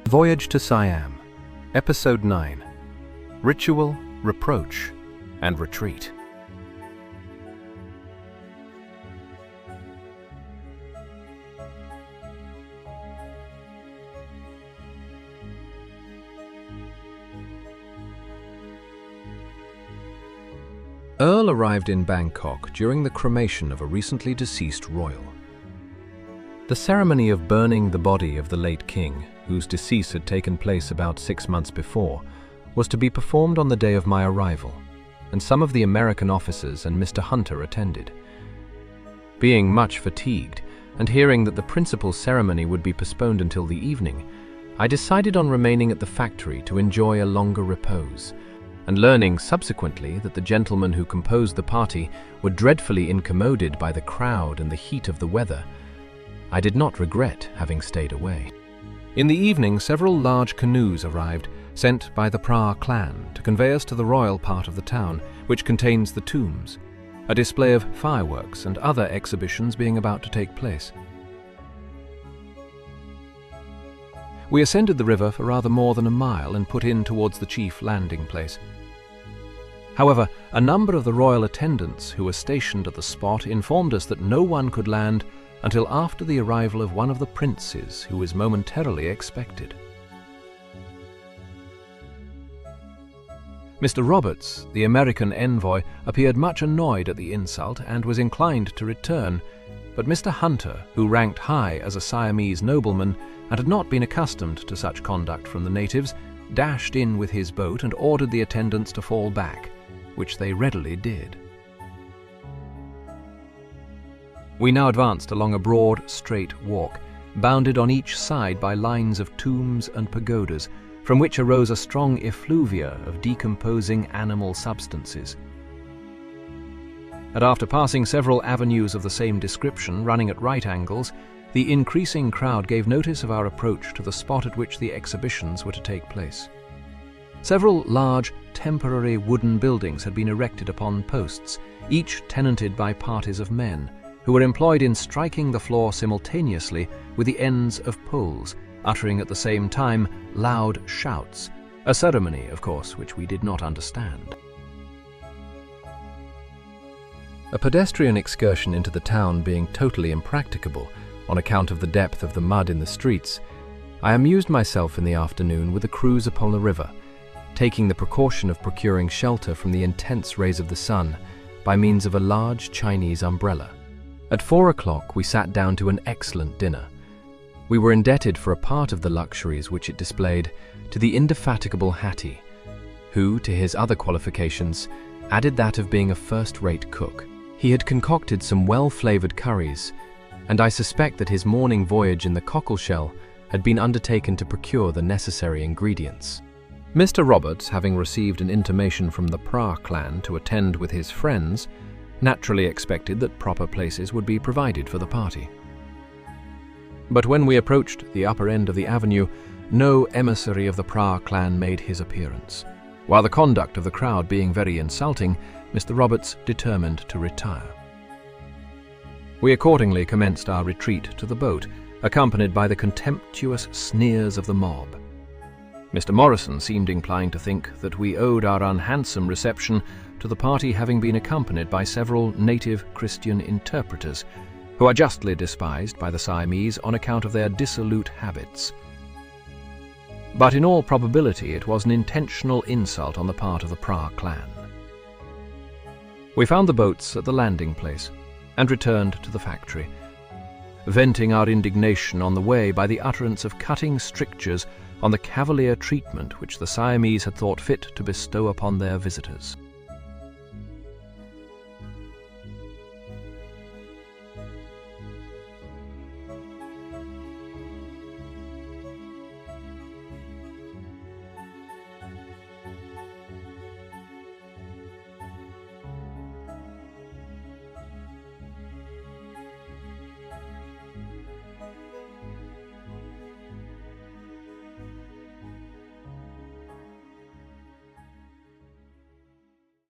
Voyage to Siam, Episode 9, Ritual, Reproach, and Retreat. Earl arrived in Bangkok during the cremation of a recently deceased royal. The ceremony of burning the body of the late king, whose decease had taken place about 6 months before, was to be performed on the day of my arrival, and some of the American officers and Mr. Hunter attended. Being much fatigued, and hearing that the principal ceremony would be postponed until the evening, I decided on remaining at the factory to enjoy a longer repose, and learning subsequently that the gentlemen who composed the party were dreadfully incommoded by the crowd and the heat of the weather, I did not regret having stayed away. In the evening, several large canoes arrived, sent by the Phra clan to convey us to the royal part of the town, which contains the tombs, a display of fireworks and other exhibitions being about to take place. We ascended the river for rather more than a mile and put in towards the chief landing place. However, a number of the royal attendants who were stationed at the spot informed us that no one could land until after the arrival of one of the princes who was momentarily expected. Mr. Roberts, the American envoy, appeared much annoyed at the insult and was inclined to return, but Mr. Hunter, who ranked high as a Siamese nobleman and had not been accustomed to such conduct from the natives, dashed in with his boat and ordered the attendants to fall back, which they readily did. We now advanced along a broad, straight walk, bounded on each side by lines of tombs and pagodas, from which arose a strong effluvia of decomposing animal substances. And after passing several avenues of the same description running at right angles, the increasing crowd gave notice of our approach to the spot at which the exhibitions were to take place. Several large, temporary wooden buildings had been erected upon posts, each tenanted by parties of men, who were employed in striking the floor simultaneously with the ends of poles, uttering at the same time loud shouts, a ceremony, of course, which we did not understand. A pedestrian excursion into the town being totally impracticable on account of the depth of the mud in the streets, I amused myself in the afternoon with a cruise upon the river, taking the precaution of procuring shelter from the intense rays of the sun by means of a large Chinese umbrella. At 4 o'clock we sat down to an excellent dinner. We were indebted for a part of the luxuries which it displayed to the indefatigable Hattie, who, to his other qualifications, added that of being a first-rate cook. He had concocted some well-flavoured curries, and I suspect that his morning voyage in the cockleshell had been undertaken to procure the necessary ingredients. Mr. Roberts, having received an intimation from the Phra clan to attend with his friends, naturally expected that proper places would be provided for the party. But when we approached the upper end of the avenue, no emissary of the Phra clan made his appearance. While the conduct of the crowd being very insulting, Mr. Roberts determined to retire. We accordingly commenced our retreat to the boat, accompanied by the contemptuous sneers of the mob. Mr. Morrison seemed inclined to think that we owed our unhandsome reception to the party having been accompanied by several native Christian interpreters, who are justly despised by the Siamese on account of their dissolute habits. But in all probability it was an intentional insult on the part of the Phra clan. We found the boats at the landing place and returned to the factory, venting our indignation on the way by the utterance of cutting strictures on the cavalier treatment which the Siamese had thought fit to bestow upon their visitors.